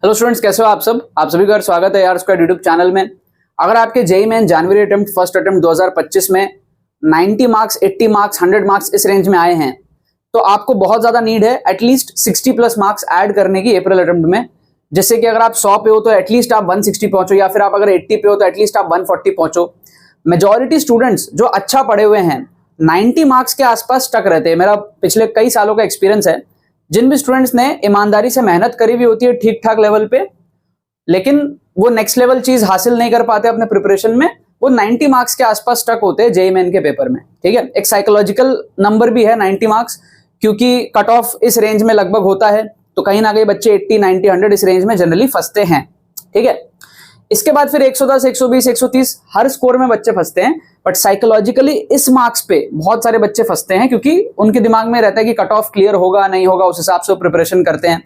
Hello students, कैसे हो आप सभी का स्वागत है यार स्क्वायर यूट्यूब चैनल में। अगर आपके जेईई मेन जनवरी अटेम्प्ट फर्स्ट अटेम्प्ट 2025 में 90 मार्क्स 80 मार्क्स 100 मार्क्स इस रेंज में आए हैं तो आपको बहुत ज्यादा नीड है एटलीस्ट 60 प्लस मार्क्स ऐड करने की अप्रैल अटेम्प्ट में। जैसे कि अगर आप 100 पे हो तो एटलीस्ट आप 160 पहुंचो, या फिर आप अगर 80 पे हो तो एटलीस्ट आप 140 पहुंचो। मेजॉरिटी स्टूडेंट्स जो अच्छा पढ़े हुए हैं 90 मार्क्स के आसपास स्टक रहते हैं। मेरा पिछले कई सालों का एक्सपीरियंस है। जिन भी स्टूडेंट्स ने ईमानदारी से मेहनत करी हुई होती है ठीक ठाक लेवल पे, लेकिन वो नेक्स्ट लेवल चीज हासिल नहीं कर पाते अपने प्रिपरेशन में, वो 90 मार्क्स के आसपास स्टक होते हैं जेईई मेन के पेपर में। ठीक है, एक साइकोलॉजिकल नंबर भी है 90 मार्क्स, क्योंकि कट ऑफ इस रेंज में लगभग होता है, तो कहीं ना कहीं बच्चे 80 90 100 इस रेंज में जनरली फंसते हैं। ठीक है, इसके बाद फिर 110 120 130 हर स्कोर में बच्चे फंसते हैं, बट साइकोलॉजिकली इस मार्क्स पे बहुत सारे बच्चे फंसते हैं, क्योंकि उनके दिमाग में रहता है कि कट ऑफ क्लियर होगा नहीं होगा, उस हिसाब से वो प्रिपरेशन करते हैं।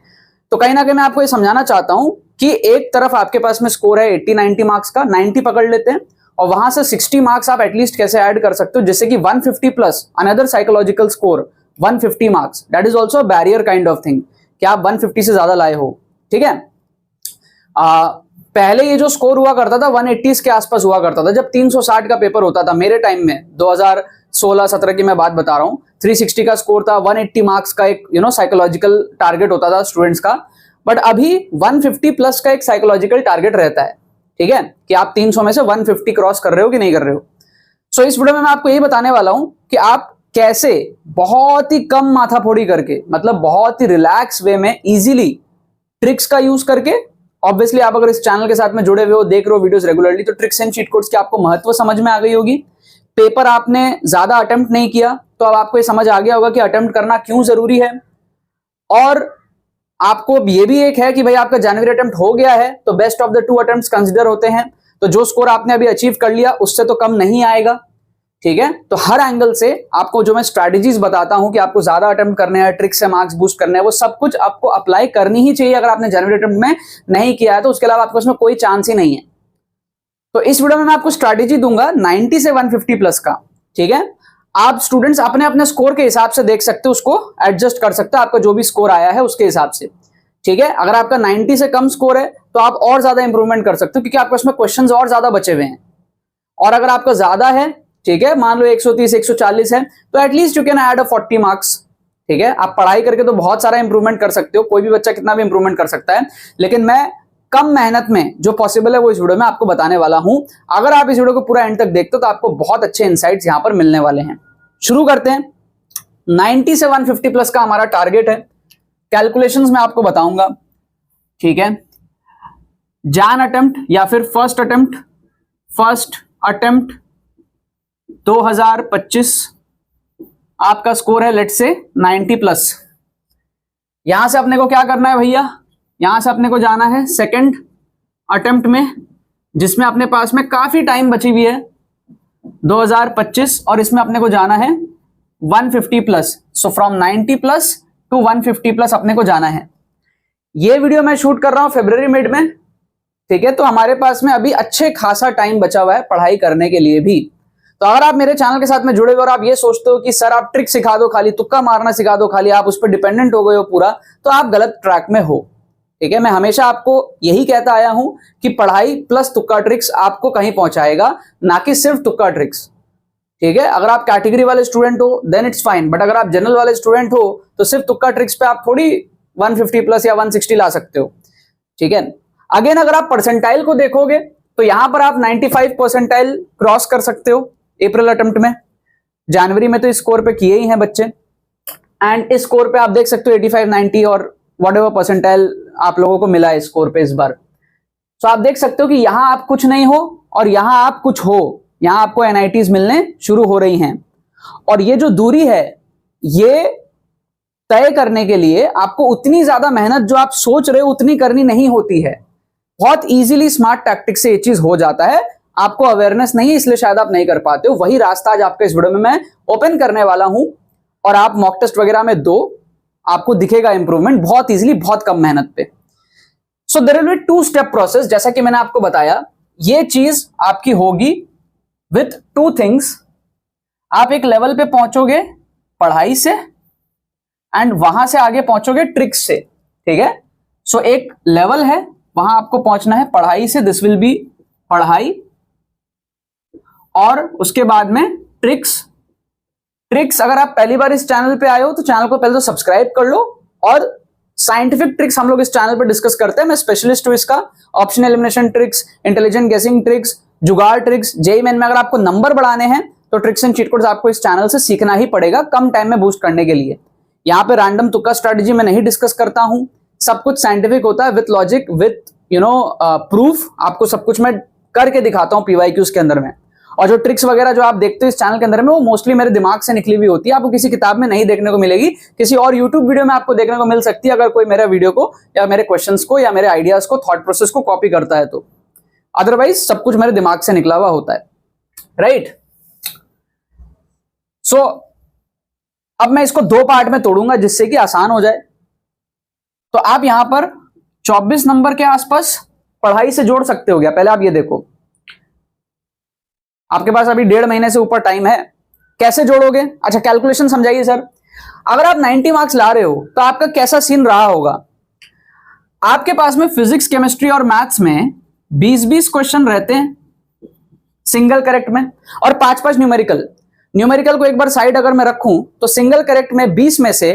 तो कहीं ना कहीं मैं आपको ये समझाना चाहता हूं कि एक तरफ आपके पास में स्कोर है 80 90 मार्क्स का, 90 पकड़ लेते हैं और वहां से 60 मार्क्स आप एटलीस्ट कैसे ऐड कर सकते हो, जिससे कि 150 plus another psychological score 150 marks, that is also barrier kind of thing कि आप 150 से ज्यादा लाए हो। ठीक है, पहले ये जो स्कोर हुआ करता था 180 के आसपास हुआ करता था जब 360 का पेपर होता था मेरे टाइम में, 2016-17 की मैं बात बता रहा हूं। 360 का स्कोर था, 180 मार्क्स का एक साइकोलॉजिकल टारगेट होता था स्टूडेंट्स का, बट अभी 150 प्लस का एक साइकोलॉजिकल टारगेट रहता है। ठीक है, कि आप 300 में से 150 क्रॉस कर रहे हो कि नहीं कर रहे हो। सो इस वीडियो में मैं आपको यही बताने वाला हूं कि आप कैसे बहुत ही कम माथाफोड़ी करके, मतलब बहुत ही रिलैक्स वे में इजीली ट्रिक्स का यूज करके, ऑब्वियसली आप अगर इस चैनल के साथ में जुड़े हुए हो, देख रहे हो वीडियोस रेगुलरली, तो ट्रिक्स एंड चीट कोड्स की आपको महत्व समझ में आ गई होगी। पेपर आपने ज्यादा अटेम्प्ट नहीं किया तो अब आपको ये समझ आ गया होगा कि अटेम्प्ट करना क्यों जरूरी है। और आपको ये भी एक है कि भाई आपका जनवरी अटेम्प्ट हो गया है तो best of the 2 attempts consider होते हैं, तो जो स्कोर आपने अभी अचीव कर लिया उससे तो कम नहीं आएगा। ठीक है, तो हर एंगल से आपको जो मैं स्ट्रैटेजीज बताता हूं कि आपको ज्यादा अटेम्प्ट करने हैं, ट्रिक से मार्क्स बूस्ट करने हैं, वो सब कुछ आपको अप्लाई करनी ही चाहिए। अगर आपने जनवरी अटेम्प्ट में नहीं किया है तो उसके अलावा आपको उसमें कोई चांस ही नहीं है। तो इस वीडियो में मैं आपको स्ट्रैटेजी दूंगा 90 से 150 प्लस का। ठीक है, आप स्टूडेंट्स अपने अपने स्कोर के हिसाब से देख सकते हो, उसको एडजस्ट कर सकते हो आपका जो भी स्कोर आया है उसके हिसाब से। ठीक है, अगर आपका 90 से कम स्कोर है तो आप और ज्यादा इंप्रूवमेंट कर सकते हो, क्योंकि आपके उसमें क्वेश्चंस और ज्यादा बचे हुए हैं। और अगर आपका ज्यादा है, ठीक है, मान लो 130 140 है, तो at least you can add a 40 marks. ठीक है, आप पढ़ाई करके तो बहुत सारा इंप्रूवमेंट कर सकते हो, कोई भी बच्चा कितना भी इंप्रूवमेंट कर सकता है, लेकिन मैं कम मेहनत में जो पॉसिबल है वो इस वीडियो में आपको बताने वाला हूं। अगर आप इस वीडियो को पूरा एंड तक देखते हो तो आपको बहुत अच्छे इंसाइट्स यहां पर मिलने वाले हैं। शुरू करते हैं। 90 से 150 प्लस का हमारा टारगेट है। कैलकुलेशंस मैं आपको बताऊंगा। ठीक है, जैन अटेम्प्ट या फिर फर्स्ट अटेम्प्ट 2025 आपका स्कोर है लेट्स से 90 प्लस। यहां से अपने को क्या करना है भैया, यहां से अपने को जाना है सेकंड अटेम्प्ट में, जिसमें अपने पास में काफी टाइम बची हुई है 2025, और इसमें अपने को जाना है 150 plus. So from 90 plus two 150 plus अपने को जाना है। ये वीडियो मैं शूट कर रहा हूं फरवरी मिड में। ठीक है, तो हमारे पास में अभी अच्छे खासा टाइम बचा हुआ है पढ़ाई करने के लिए भी। तो अगर आप मेरे चैनल के साथ में जुड़े हुए और आप ये सोचते हो कि सर आप ट्रिक सिखा दो, खाली तुक्का मारना सिखा दो, खाली आप उस पर डिपेंडेंट हो गए हो पूरा, तो आप गलत ट्रैक में हो। ठीक है, मैं हमेशा आपको यही कहता आया हूं कि पढ़ाई प्लस तुक्का ट्रिक्स आपको कहीं पहुंचाएगा, ना कि सिर्फ तुक्का ट्रिक्स। ठीक है, अगर आप कैटेगरी वाले स्टूडेंट हो देन इट्स फाइन, बट अगर आप जनरल वाले स्टूडेंट हो तो सिर्फ तुक्का ट्रिक्स पे आप थोड़ी 150 प्लस या 160 ला सकते हो। ठीक है, अगेन अगर आप परसेंटाइल को देखोगे तो यहां पर आप 95 परसेंटाइल क्रॉस कर सकते हो अप्रैल अटेम्प्ट में। जनवरी में तो इस स्कोर पे किए ही हैं बच्चे, एंड इस स्कोर पे आप देख सकते हो 85 90 और व्हाटएवर परसेंटाइल आप लोगों को मिला है इस स्कोर पे इस बार। तो आप देख सकते हो कि यहां आप कुछ नहीं हो और यहां आप कुछ हो, यहां आपको एनआईटीज मिलने शुरू हो रही हैं। और ये जो दूरी है ये तय करने के लिए आपको उतनी ज्यादा मेहनत जो आप सोच रहे हो उतनी करनी नहीं होती है। बहुत इजीली स्मार्ट टैक्टिक से ये चीज हो जाता है। आपको अवेयरनेस नहीं है इसलिए शायद आप नहीं कर पाते हो। वही रास्ता आज आपके इस वीडियो में मैं ओपन करने वाला हूं, और आप मॉक टेस्ट वगैरह में दो, आपको दिखेगा इंप्रूवमेंट बहुत इजीली, बहुत कम मेहनत पे। So there will be 2 step process, जैसा कि मैंने आपको बताया। ये चीज आपकी होगी विथ 2 थिंग्स। आप एक लेवल पे पहुंचोगे पढ़ाई से एंड वहां से आगे पहुंचोगे ट्रिक्स से। ठीक है, सो एक लेवल है, वहां आपको पहुंचना है पढ़ाई से, दिस विल बी पढ़ाई, और उसके बाद में ट्रिक्स। ट्रिक्स, अगर आप पहली बार इस चैनल पे आए हो तो चैनल को पहले तो सब्सक्राइब कर लो, और साइंटिफिक ट्रिक्स हम लोग इस चैनल पे डिस्कस करते हैं, मैं स्पेशलिस्ट हूं इसका। ऑप्शन एलिमिनेशन ट्रिक्स, इंटेलिजेंट गेसिंग ट्रिक्स, जुगाड़ ट्रिक्स, जेईई मेन में अगर आपको नंबर बढ़ाने हैं तो ट्रिक्स एंड चीट कोड्स आपको इस चैनल से सीखना ही पड़ेगा कम टाइम में बूस्ट करने के लिए। यहाँ पे रैंडम तुक्का स्ट्रेटेजी मैं नहीं डिस्कस करता हूं, सब कुछ साइंटिफिक होता है, विथ लॉजिक, विथ प्रूफ, आपको सब कुछ मैं करके दिखाता हूं पीवाईक्यूज के अंदर में। और जो ट्रिक्स वगैरह जो आप देखते हो इस चैनल के अंदर में, वो मोस्टली मेरे दिमाग से निकली हुई होती है, आपको किसी किताब में नहीं देखने को मिलेगी, किसी और यूट्यूब वीडियो में आपको देखने को मिल सकती है, अगर कोई मेरे वीडियो को या मेरे क्वेश्चंस को या मेरे आइडियाज को, थॉट प्रोसेस को कॉपी करता है तो। अदरवाइज सब कुछ मेरे दिमाग से निकला हुआ होता है, राइट। सो अब मैं इसको दो पार्ट में तोड़ूंगा जिससे कि आसान हो जाए। तो आप यहां पर 24 नंबर के आसपास पढ़ाई से जोड़ सकते हो गया। पहले आप ये देखो, आपके पास अभी 1.5 महीने से ऊपर टाइम है, कैसे जोड़ोगे? अच्छा, कैलकुलेशन समझाइए सर। अगर आप 90 मार्क्स ला रहे हो तो आपका कैसा सीन रहा होगा? आपके पास में फिजिक्स, केमिस्ट्री और मैथ्स में 20-20 क्वेश्चन रहते हैं सिंगल करेक्ट में, और 5-5 न्यूमेरिकल। न्यूमेरिकल को एक बार साइड अगर मैं रखूं तो सिंगल करेक्ट में 20 में से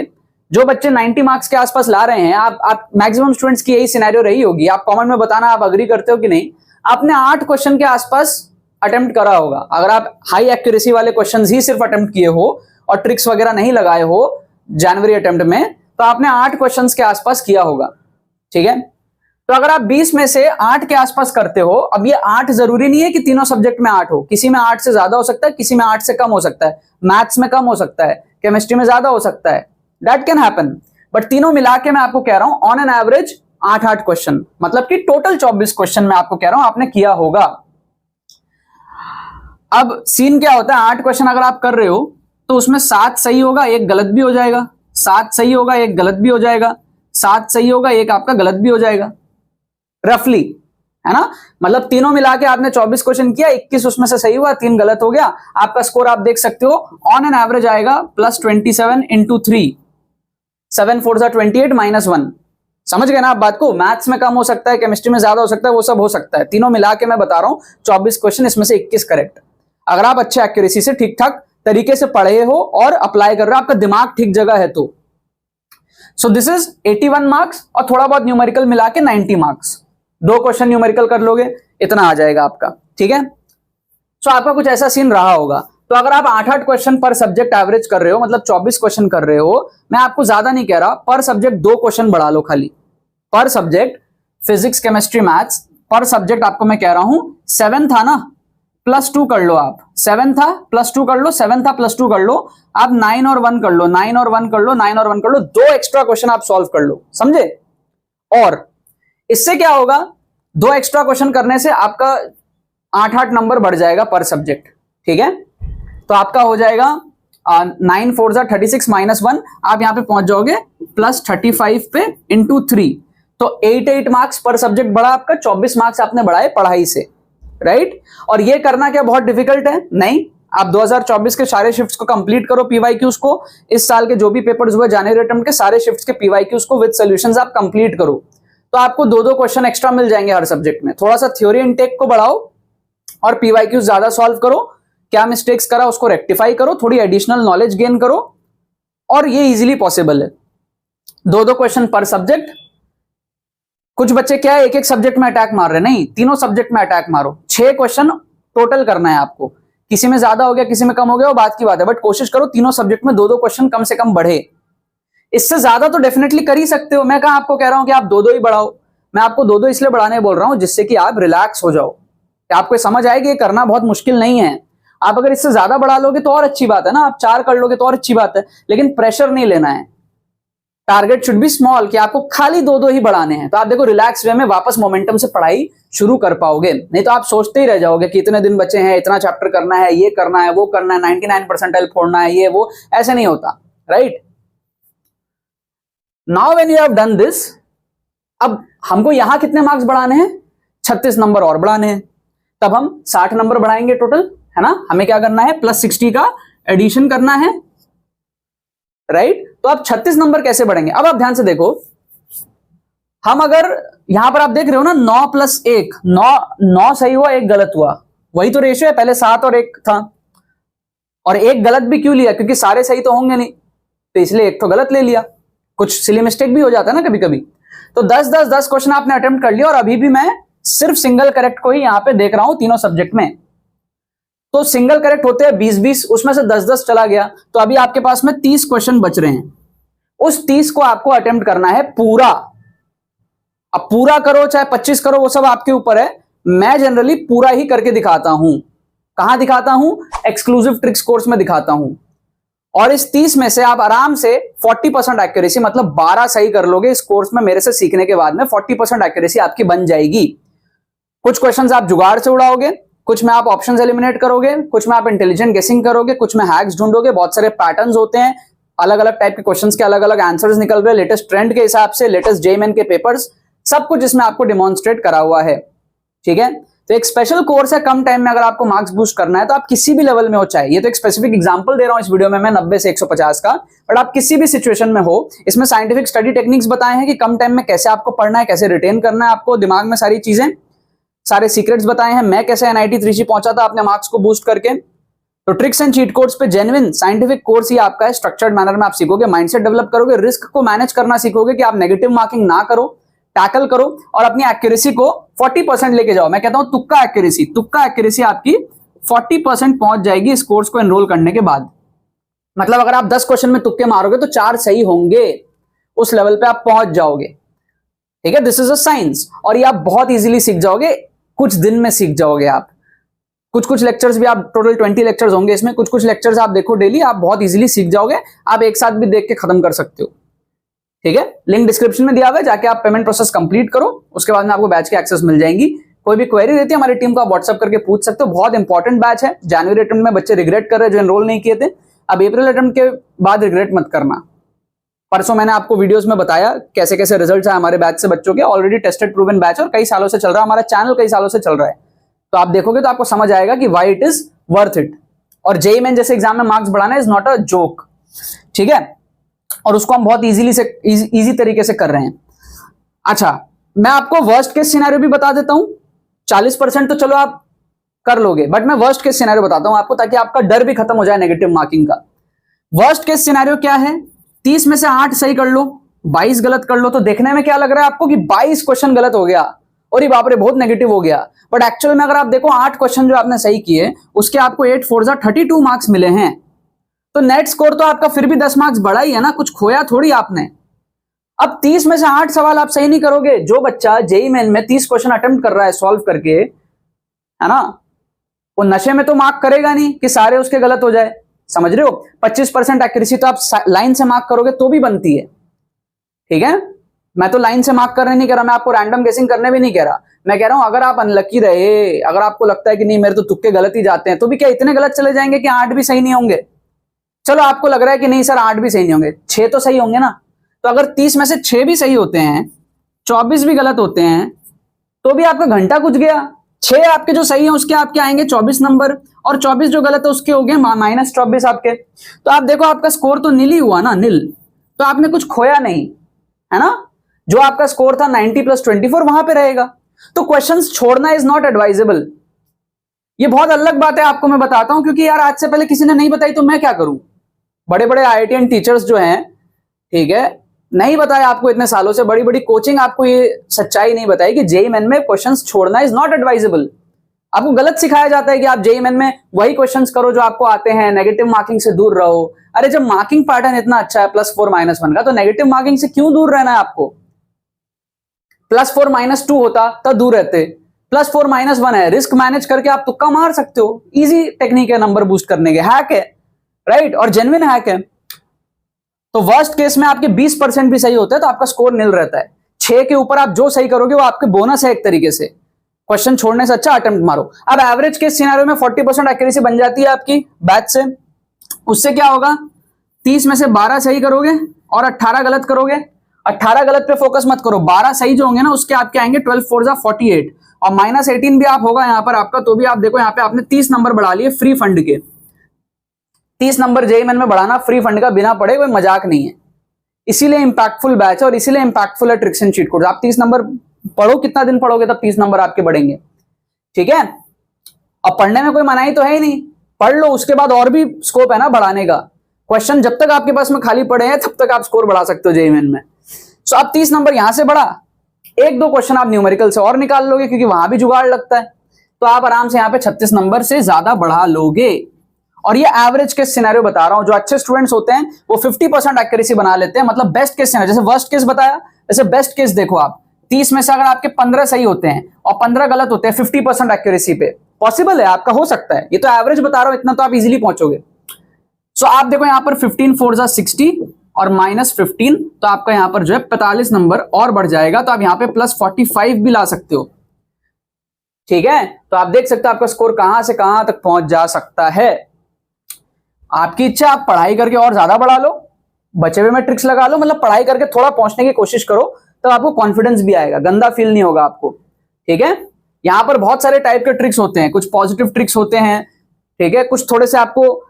जो बच्चे 90 मार्क्स के आसपास ला रहे हैं, आप मैक्सिमम स्टूडेंट्स की यही सिनेरियो रही होगी, आप कमेंट में बताना आप अग्री करते हो कि नहीं। आपने 8 क्वेश्चन के आसपास अटेम्प्ट करा होगा। अगर आप हाई एक्यूरेसी वाले क्वेश्चंस ही सिर्फ अटेम्प्ट किए हो और ट्रिक्स वगैरह नहीं लगाए हो जनवरी अटेम्प्ट में, तो आपने 8 क्वेश्चंस के आसपास किया होगा, ठीक है। तो अगर आप 20 में से 8 के आसपास करते हो, अब ये 8 जरूरी नहीं है कि तीनों सब्जेक्ट में 8 हो, किसी में 8 से ज्यादा हो सकता है, किसी में 8 से कम हो सकता है, मैथ्स में कम हो सकता है, केमिस्ट्री में ज्यादा हो सकता है, दैट कैन हैपन। बट तीनों मिला के मैं आपको कह रहा हूं ऑन एन एवरेज 8-8 क्वेश्चन, मतलब कि टोटल 24 क्वेश्चन मैं आपको कह रहा हूं आपने किया होगा। अब सीन क्या होता है, 8 क्वेश्चन अगर आप कर रहे हो तो उसमें 7 सही होगा, एक गलत भी हो जाएगा, 7 सही होगा, एक गलत भी हो जाएगा, 7 सही होगा, एक आपका गलत भी हो जाएगा, रफली, है ना। मतलब तीनों मिला के आपने 24 क्वेश्चन किया, 21 उसमें से सही हुआ, 3 गलत हो गया, आपका स्कोर आप देख सकते हो ऑन एन एवरेज आएगा +27 into 3, 7 4 28 -1। समझ गए ना आप बात को? मैथ्स में कम हो सकता है, केमिस्ट्री में ज्यादा हो सकता है, वो सब हो सकता है, तीनों मिला के मैं बता रहा हूं 24 क्वेश्चन, इसमें से 21 करेक्ट। अगर आप अच्छे एक्यूरेसी से ठीक ठाक तरीके से पढ़े हो और अप्लाई कर रहे हो, आपका दिमाग ठीक जगह है तो। सो दिस इज 81 मार्क्स और थोड़ा बहुत न्यूमेरिकल मिला के 90 मार्क्स। 2 क्वेश्चन न्यूमेरिकल कर लोगे, इतना आ जाएगा आपका, ठीक है। सो आपका कुछ ऐसा सीन रहा होगा। तो अगर आप 8-8 क्वेश्चन पर सब्जेक्ट एवरेज कर रहे हो, मतलब 24 क्वेश्चन कर रहे हो, मैं आपको ज्यादा नहीं कह रहा, पर सब्जेक्ट 2 क्वेश्चन बढ़ा लो खाली, पर सब्जेक्ट फिजिक्स, केमिस्ट्री, मैथ्स, पर सब्जेक्ट आपको मैं कह रहा हूं 7 था ना, +2 कर लो आप, 7 था +2 कर लो, 7 था +2 कर लो, आप 9 और 1 कर लो, 9 और 1 कर लो, 9 और 1 कर लो, 2 एक्स्ट्रा क्वेश्चन आप सॉल्व कर लो, समझे। और इससे क्या होगा, 2 एक्स्ट्रा क्वेश्चन करने से आपका 8-8 नंबर बढ़ जाएगा पर सब्जेक्ट, ठीक है। तो आपका हो जाएगा 9 4 36 -1, आप यहां पे पहुंच जाओगे +35 पे into 3, तो 8 मार्क्स पर सब्जेक्ट बढ़ा आपका, 24 मार्क्स आपने बढ़ाए पढ़ाई से, राइट। और ये करना क्या बहुत डिफिकल्ट है? नहीं, आप 2024 के सारे शिफ्ट्स को कंप्लीट करो, पीवाईक्यूज को, इस साल के जो भी पेपर्स हुए जनवरी अटेम्प्ट के सारे शिफ्ट्स के पीवाईक्यूज को विद सॉल्यूशंस आप कंप्लीट करो, तो आपको 2-2 क्वेश्चन एक्स्ट्रा मिल जाएंगे हर सब्जेक्ट में। थोड़ा सा थ्योरी इनटेक को बढ़ाओ और पीवाईक्यूज ज्यादा सॉल्व करो, क्या मिस्टेक्स करा उसको रेक्टिफाई करो, थोड़ी एडिशनल नॉलेज गेन करो, और ये इजीली पॉसिबल है। 2-2 क्वेश्चन पर सब्जेक्ट। कुछ बच्चे क्या है, एक-एक सब्जेक्ट में अटैक मार रहे हैं, नहीं, तीनों सब्जेक्ट में अटैक मारो। 6 क्वेश्चन टोटल करना है आपको, किसी में ज्यादा हो गया, किसी में कम हो गया, वो बात की बात है, बट कोशिश करो तीनों सब्जेक्ट में 2-2 क्वेश्चन कम से कम बढ़े। इससे ज्यादा तो डेफिनेटली कर ही सकते हो, मैं कहां आपको कह रहा हूं कि आप 2-2 ही बढ़ाओ, मैं आपको 2-2 इसलिए बढ़ाने बोल रहा हूं जिससे कि आप रिलैक्स हो जाओ, कि आपको समझ आए कि ये करना बहुत मुश्किल नहीं है। आप अगर इससे ज्यादा बढ़ा लोगे तो और अच्छी बात है ना, आप 4 कर लोगे तो और अच्छी बात है, लेकिन प्रेशर नहीं लेना है। टारगेट शुड बी स्मॉल, कि आपको खाली 2-2 ही बढ़ाने हैं, तो आप देखो रिलैक्स वे में वापस मोमेंटम से पढ़ाई शुरू कर पाओगे। नहीं तो आप सोचते ही रह जाओगे कि इतने दिन बचे हैं, इतना चैप्टर करना है, ये करना है, वो करना है, 99 परसेंटाइल फोड़ना है, ये वो, ऐसे नहीं होता, right. Now when you have done this, अब हमको यहां कितने मार्क्स बढ़ाने हैं? 36 नंबर और बढ़ाने हैं, तब हम 60 नंबर बढ़ाएंगे टोटल, है ना। हमें क्या करना है, +60 का एडिशन करना है, राइट। तो अब 36 नंबर कैसे बढ़ेंगे? अब आप ध्यान से देखो, हम अगर यहां पर आप देख रहे हो ना 9 + 1, 9 सही हुआ, 1 गलत हुआ, वही तो रेशियो है, पहले 7 और 1 था, और 1 गलत भी क्यों लिया, क्योंकि सारे सही तो होंगे नहीं, तो इसलिए 1 तो गलत ले लिया, कुछ सिली मिस्टेक भी हो जाता है ना कभी कभी। तो 10 क्वेश्चन आपने अटेम्प्ट कर लिया, और अभी भी मैं सिर्फ सिंगल करेक्ट को ही यहां पे देख रहा हूं तीनों सब्जेक्ट में। तो सिंगल करेक्ट होते हैं 20-20, उसमें से 10-10 चला गया, तो अभी आपके पास में 30 क्वेश्चन बच रहे हैं। उस 30 को आपको अटेम्प्ट करना है पूरा। अब पूरा करो चाहे 25 करो, वो सब आपके ऊपर है। मैं जनरली पूरा ही करके दिखाता हूं। कहां दिखाता हूं? एक्सक्लूसिव ट्रिक्स कोर्स में दिखाता हूं। और इस 30 में से आप आराम से 40% एक्यूरेसी, मतलब 12 सही कर लोगे इस कोर्स में मेरे से सीखने के बाद में, 40% एक्यूरेसी आपकी बन जाएगी। कुछ क्वेश्चंस आप जुगाड़ से उड़ाओगे, कुछ में आप ऑप्शंस एलिमिनेट करोगे, कुछ में आप इंटेलिजेंट गेसिंग करोगे, कुछ में हैक्स ढूंढोगे। बहुत सारे पैटर्न्स होते हैं, अलग अलग टाइप के क्वेश्चंस के अलग अलग आंसर्स निकल रहे हैं लेटेस्ट ट्रेंड के हिसाब से, लेटेस्ट जेईई के पेपर्स, सब कुछ इसमें आपको डिमॉन्स्ट्रेट करा हुआ है। ठीक है, तो एक स्पेशल कोर्स है, कम टाइम में अगर आपको मार्क्स बूस्ट करना है तो आप किसी भी लेवल में हो, चाहे ये तो एक स्पेसिफिक एग्जांपल दे रहा हूं इस वीडियो में मैं 90 से 150 का, बट आप किसी भी सिचुएशन में हो, इसमें साइंटिफिक स्टडी टेक्निक्स बताए हैं कि कम टाइम में कैसे आपको पढ़ना है, कैसे रिटेन करना है आपको दिमाग में सारी चीजें, सारे सीक्रेट्स बताए हैं। मैं कैसे NIT Trichy पहुंचा था अपने मार्क्स को बूस्ट करके। तो ट्रिक्स एंड चीट कोड्स पे जेन्युइन साइंटिफिक कोर्स ही आपका है। स्ट्रक्चर्ड मैनर में आप सीखोगे, माइंडसेट डेवलप करोगे, रिस्क को मैनेज करना सीखोगे कि आप नेगेटिव मार्किंग ना करो, टैकल करो, और अपनी एक्यूरेसी को 40% लेके जाओ। मैं कहता हूं तुक्का एक्यूरेसी आपकी 40% पहुंच जाएगी इस कोर्स को एनरोल करने के बाद। मतलब अगर आप 10 क्वेश्चन में तुक्के मारोगे तो 4 सही होंगे, उस लेवल पे आप पहुंच जाओगे। ठीक है, दिस इज अ साइंस, और ये आप बहुत इजीली सीख जाओगे, कुछ दिन में सीख जाओगे आप। कुछ लेक्चर्स भी आप, टोटल 20 लेक्चर्स होंगे इसमें, कुछ लेक्चर्स आप देखो डेली, आप बहुत इजीली सीख जाओगे। आप एक साथ भी देख के खत्म कर सकते हो। ठीक है, लिंक डिस्क्रिप्शन में दिया हुआ है, जाके आप पेमेंट प्रोसेस कंप्लीट करो, उसके बाद में आपको बैच की एक्सेस मिल जाएंगी। कोई भी क्वेरी रहती है हमारी टीम को आप व्हाट्सएप करके पूछ सकते हो। बहुत इंपॉर्टेंट बैच है। जनवरी अटेम्प्ट में बच्चे रिग्रेट कर रहे हैं जो एनरोल नहीं किए थे, अब अप्रैल अटेम्प्ट के बाद रिग्रेट मत करना। परसों मैंने आपको वीडियोस में बताया कैसे कैसे रिजल्ट्स आए हमारे बैच से बच्चों के। ऑलरेडी टेस्टेड प्रूवन बैच और कई सालों से चल रहा है, हमारा चैनल कई सालों से चल रहा है, तो आप देखोगे तो आपको समझ आएगा कि why it is worth it. और जेईई मेन जैसे एग्जाम में मार्क्स बढ़ाना इज नॉट अ जोक। ठीक है, और उसको हम बहुत इजी तरीके से कर रहे हैं। अच्छा, मैं आपको वर्स्ट केस सिनेरियो भी बता देता हूं। 40% तो चलो आप कर लोगे, बट मैं वर्स्ट केस सिनेरियो बताता हूं आपको, ताकि आपका डर भी खत्म हो जाए नेगेटिव मार्किंग का। वर्स्ट केस सिनेरियो क्या है? 30 में से 8 सही कर लो, 22 गलत कर लो, तो देखने में क्या लग रहा है आपको कि 22 क्वेश्चन गलत हो गया और ये बाप रे बहुत नेगेटिव हो गया। बट एक्चुअल में अगर आप देखो 8 क्वेश्चन जो आपने सही किए उसके आपको 8 4 32 मार्क्स मिले हैं। तो नेट स्कोर तो आपका फिर भी 10 मार्क्स बढ़ा ही है ना, कुछ खोया थोड़ी आपने। अब 30 में से 8 सवाल आप सही नहीं करोगे। जो बच्चा जेईई मेन में 30 क्वेश्चन अटेम्प्ट कर रहा है सॉल्व करके, है ना, वो नशे में तो मार्क करेगा नहीं कि सारे उसके गलत हो जाए। समझ रहे हो? 25% एक्यूरेसी तो आप लाइन से मार्क करोगे तो भी बनती है। ठीक है, मैं तो लाइन से मार्क करने नहीं कह रहा, मैं आपको रैंडम गेसिंग करने भी नहीं कह रहा। मैं कह रहा हूं अगर आप अनलकी रहे, अगर आपको लगता है कि नहीं मेरे तो तुक्के गलत ही जाते हैं, तो भी क्या इतने गलत चले जाएंगे कि 8 भी सही नहीं होंगे? चलो आपको लग रहा है कि नहीं सर 8 भी सही नहीं होंगे, 6 तो सही होंगे ना। तो अगर 30 में से 6 भी सही होते हैं, 24 भी गलत होते हैं, तो भी आपका घंटा कुछ गया। 6 आपके जो सही है उसके आपके आएंगे 24 नंबर, और 24 जो गलत है उसके हो गए -24 आपके। तो आप देखो आपका स्कोर तो नील ही हुआ ना, नील। तो आपने कुछ खोया नहीं, है ना। जो आपका स्कोर था 90 + 24 वहां पे रहेगा। तो क्वेश्चंस छोड़ना इज नॉट एडवाइजेबल। ये बहुत अलग बात है, आपको मैं बताता हूं, क्योंकि यार आज से पहले किसी ने नहीं बताई तो मैं क्या करूं। बड़े बड़े IITian टीचर्स जो हैं, ठीक है, नहीं बताया आपको इतने सालों से, बड़ी बड़ी कोचिंग आपको ये सच्चाई नहीं बताई कि जेईई मेन में क्वेश्चंस छोड़ना इज नॉट एडवाइजेबल। आपको गलत सिखाया जाता है कि आप जेईई मेन में वही क्वेश्चंस करो जो आपको आते हैं, नेगेटिव मार्किंग से दूर रहो। अरे जब मार्किंग पैटर्न इतना अच्छा है +4 -1 का, तो नेगेटिव मार्किंग से क्यों दूर रहना है आपको? +4 -2 होता तो दूर रहते, +4 -1 है, रिस्क मैनेज करके आप तुक्का मार सकते हो। इजी टेक्निक है नंबर बूस्ट करने के, हैक है, राइट, और जेन्युइन हैक है। तो वर्स्ट केस में आपके 20% भी सही होते हैं तो आपका स्कोर नील रहता है। 6 के ऊपर आप जो सही करोगे वो आपके बोनस है एक तरीके से। क्वेश्चन छोड़ने से अच्छा अटेम्प्ट मारो। अब एवरेज केस सिनेरियो में 40% एक्यूरेसी बन जाती है आपकी बैच से। उससे क्या होगा? 30 में से 12 सही करोगे और 18 गलत करोगे। 18 गलत पे फोकस मत करो, 12 सही जो होंगे ना उसके आपके आएंगे 12 4 48, और -18 भी आप होगा यहां पर आपका, तो भी आप देखो यहां पे आपने 30 नंबर बढ़ा लिए फ्री फंड के। 30 नंबर जेईई मेन में बढ़ाना फ्री फंड का बिना पढ़े कोई मजाक नहीं है। इसीलिए इंपैक्टफुल बैच है और इसीलिए इंपैक्टफुल है ट्रिक्स एंड चीट कोड। आप 30 नंबर पढ़ो, कितना दिन पढ़ोगे तब 30 नंबर आपके बढ़ेंगे, ठीक है। अब पढ़ने में कोई मनाही तो है ही नहीं, पढ़ लो, उसके बाद और भी स्कोप है ना बढ़ाने का। क्वेश्चन जब तक आपके पास में खाली पड़े हैं तब तक आप स्कोर बढ़ा सकते हो जेईई मेन में। सो आप 30 नंबर यहां से बढ़ा, एक दो क्वेश्चन आप न्यूमेरिकल से और निकाल लोगे क्योंकि वहां भी जुगाड़ लगता है, तो आप आराम से यहाँ पे 36 नंबर से ज्यादा बढ़ा लोगे। और ये एवरेज केस सिनेरियो बता रहा हूं, जो अच्छे स्टूडेंट्स होते हैं वो 50% एक्यूरेसी बना लेते हैं, मतलब बेस्ट केस सिनेरियो। जैसे वर्स्ट केस बताया, जैसे बेस्ट केस देखो आप 30 में से अगर आपके 15 सही होते हैं और 15 गलत होते हैं 50% एक्यूरेसी पे, पॉसिबल है, आपका हो सकता है। ये तो एवरेज बता रहा हूं, इतना तो आप इजीली पहुंचोगे। सो आप देखो यहां पर 15 4 जा 60 और -15, तो आपका यहां पर जो है 45 नंबर और बढ़ जाएगा, तो आप यहां पे +45 भी ला सकते हो, ठीक है। तो आप देख सकते हो आपका स्कोर कहां से कहां तक पहुंच जा सकता है। आपकी इच्छा, आप पढ़ाई करके और ज्यादा बढ़ा लो, बचे हुए में ट्रिक्स लगा लो, मतलब पढ़ाई करके थोड़ा पहुंचने की कोशिश करो, तो आपको कॉन्फिडेंस भी आएगा, गंदा फील नहीं होगा आपको, ठीक है। यहां पर बहुत सारे टाइप के ट्रिक्स होते हैं, कुछ पॉजिटिव ट्रिक्स होते हैं, ठीक है, कुछ थोड़े से आपको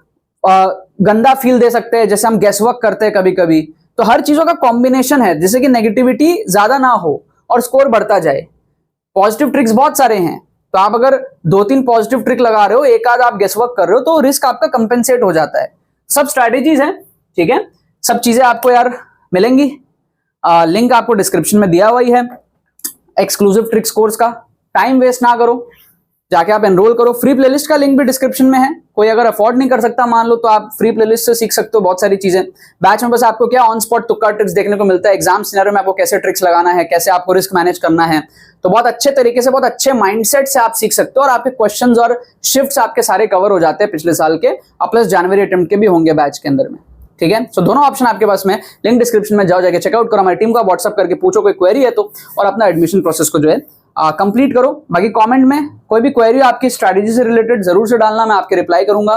गंदा फील दे सकते हैं, जैसे हम गैस वर्क करते हैं कभी कभी। तो हर चीजों का कॉम्बिनेशन है जिससे कि नेगेटिविटी ज्यादा ना हो और स्कोर बढ़ता जाए। पॉजिटिव ट्रिक्स बहुत सारे हैं, तो आप अगर 2-3 पॉजिटिव ट्रिक लगा रहे हो, एक आध आप गेस वर्क कर रहे हो, तो रिस्क आपका कंपेंसेट हो जाता है। सब स्ट्रैटेजीज हैं, ठीक है, सब चीजें आपको यार मिलेंगी। लिंक आपको डिस्क्रिप्शन में दिया हुआ ही है एक्सक्लूसिव ट्रिक्स कोर्स का। टाइम वेस्ट ना करो, जाके आप एनरोल करो। फ्री प्लेलिस्ट का लिंक भी डिस्क्रिप्शन में है, कोई अगर अफोर्ड नहीं कर सकता मान लो, तो आप फ्री प्लेलिस्ट से सीख सकते हो बहुत सारी चीजें। बैच में बस आपको क्या ऑन स्पॉट तुक्का ट्रिक्स देखने को मिलता है, एग्जाम सिनेरियो में आपको कैसे ट्रिक्स लगाना है, कैसे आपको रिस्क मैनेज करना है, तो बहुत अच्छे तरीके से, बहुत अच्छे माइंडसेट से आप सीख सकते हो। और आपके क्वेश्चंस और शिफ्ट्स आपके सारे कवर हो जाते हैं पिछले साल के, और प्लस जनवरी अटेम्प्ट के भी होंगे बैच के अंदर में, ठीक है। सो दोनों ऑप्शन आपके पास में, लिंक डिस्क्रिप्शन में जाओ, जाके चेकआउट करो। हमारी टीम को व्हाट्सअप करके पूछो कोई क्वेरी है तो, और अपना एडमिशन प्रोसेस को जो है कंप्लीट करो। बाकी कमेंट में कोई भी क्वेरी आपकी स्ट्रैटेजी से रिलेटेड जरूर से डालना, मैं आपके रिप्लाई करूंगा।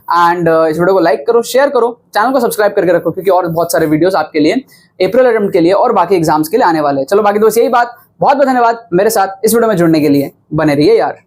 एंड इस वीडियो को लाइक करो, शेयर करो, चैनल को सब्सक्राइब करके रखो, क्योंकि और बहुत सारे वीडियोस आपके लिए अप्रैल अटेम्प्ट के लिए और बाकी एग्जाम्स के लिए आने वाले हैं। चलो बाकी दोस्त यही बात, बहुत बहुत धन्यवाद मेरे साथ इस वीडियो में जुड़ने के लिए, बने रहिए यार।